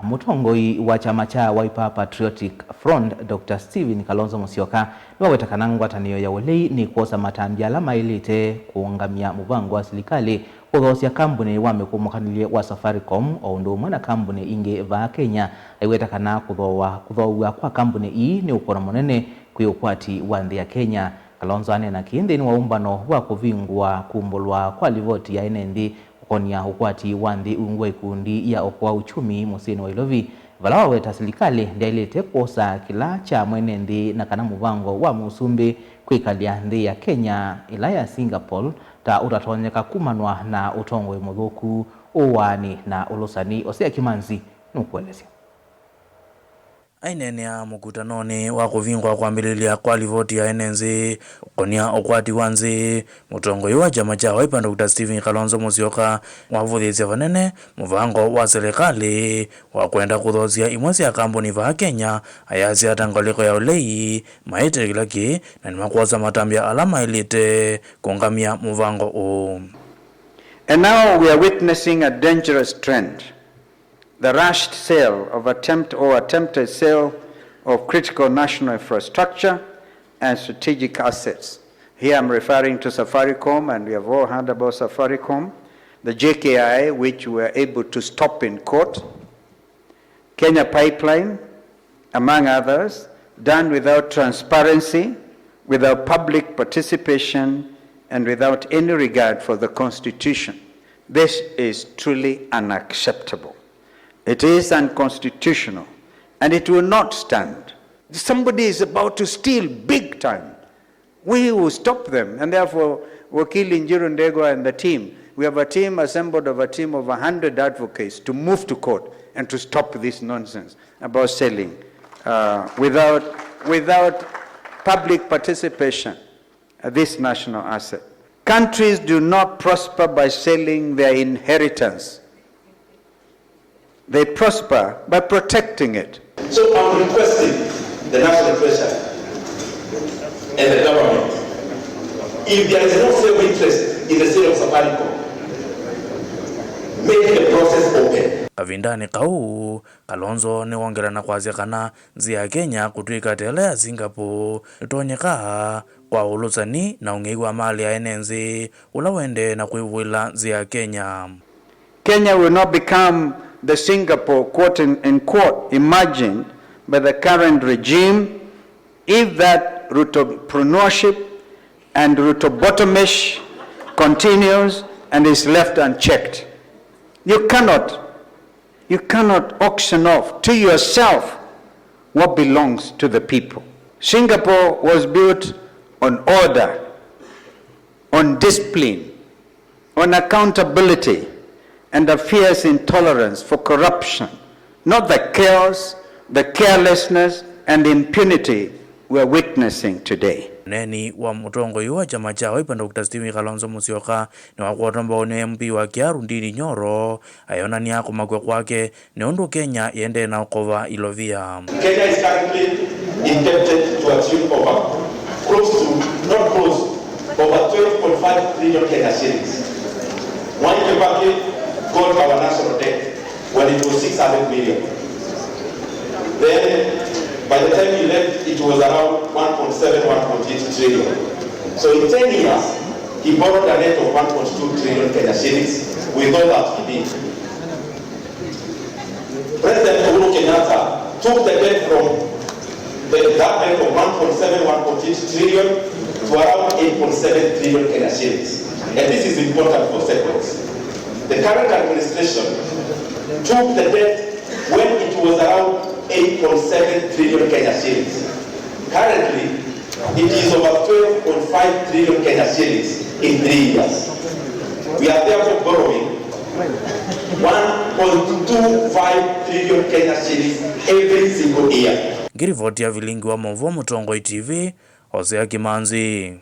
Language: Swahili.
Mutongoi wa chama cha Wiper Patriotic Front Dr. Kalonzo Musyoka Niwaweta Kana Ngwatanio ya Ulei Nikwosa Matambya la Mailite Kuungamya Muvango wa Silikali Uthoosya Kambuni wa Mikumukanilye wa Safaricom Oundu na Kambuni Ingi va Kenya Aiweta Kana Kuthoow'a kwa Kambuni hii ni Ukuno Munene kwiukwati wa nthi ya Kenya. Kalonzo anena kindi ni waumbano wa kuvingwa kumbulwa kwa livoti ya enendi kukonia ukwati wa nthi ungwe kundi ya okwa uchumi musini wa ilovi vala waweta silikali ndiailite kuosa kila cha mwene nthi na kana muvango wa musumbi kwikalia nthi ya Kenya ila ya Singapore ta utatonyeka kumanwa na Mutongoi muthuku uwani na ulusani Sya Kimanzi nukuelezya. Ainenea mukutanoni wa kuvingwa kwambirilia kwa livoti ya enenzi konia okwati wanzi Mutongoi wa chama cha Wiper Dr. Kalonzo Musyoka wavuthithya vanene muvango wa serikali wa kwenda kuthoosya imwe sya Kampuni va Kenya ayasya tangaliko ya Ulei maite kilaki na nimakwosa Matambya ala Mailite Kuungamya muvango u. And now we are witnessing a dangerous trend. The rushed sale of attempted sale of critical national infrastructure and strategic assets. Here I'm referring to Safaricom, and we have all heard about Safaricom, the JKI, which we were able to stop in court, Kenya Pipeline, among others, done without transparency, without public participation, and without any regard for the Constitution. This is truly unacceptable. It is unconstitutional, and it will not stand. Somebody is about to steal big time. We will stop them, and therefore Wakili Njiru Ndegwa and the team, we have a team assembled of a team of 100 advocates to move to court and to stop this nonsense about selling without public participation this national asset. Countries do not prosper by selling their inheritance. They prosper by protecting it. So I'm requesting the national treasury and the government, if there is no self-interest in the sale of Safaricom, make the process open. Kavindani kau Kalonzo ni wongerana kwasya kana nzi ya Kenya kutwika tele ya Singapore itonyeka kwa ulusani na ungei wa mali ya enenzi ula wende na kuivuila nzi ya Kenya. Kenya will not become the Singapore quote in quote imagined by the current regime if that entrepreneurship and bottomish continues and is left unchecked. You cannot auction off to yourself what belongs to the people. Singapore was built on order, on discipline, on accountability, and a fierce intolerance for corruption, not the chaos, the carelessness, and impunity we are witnessing today. Neni wa Mutongoi wa chama cha Wiper Dr. Kalonzo Musyoka ni wakwotomba une MP wa Kiarundini Nyoro ayonania kumakwe kwake ni undu Kenya yende na ukova ilovia. Kenya is currently indebted to a tune over over 12.5 trillion Kenya shillings. One Kibaki got our national debt when it was 600 million. Then, by the time he left, it was around 1.7, 1.8 trillion. So in 10 years, he borrowed a debt of 1.2 trillion Kenya shillings with all that he did. President Uhuru Kenyatta took the debt from that debt of 1.7, 1.8 trillion to around 8.7 trillion Kenya shillings. And this is important for seconds. The current administration took the debt when it was around 8.7 trillion Kenya shillings. Currently, it is over 12.5 trillion Kenya shillings in 3 years. We are therefore borrowing 1.25 trillion Kenya shillings every single year. Ngirivoti ya vilingi wa Mutongoi TV, Sya Kimanzi.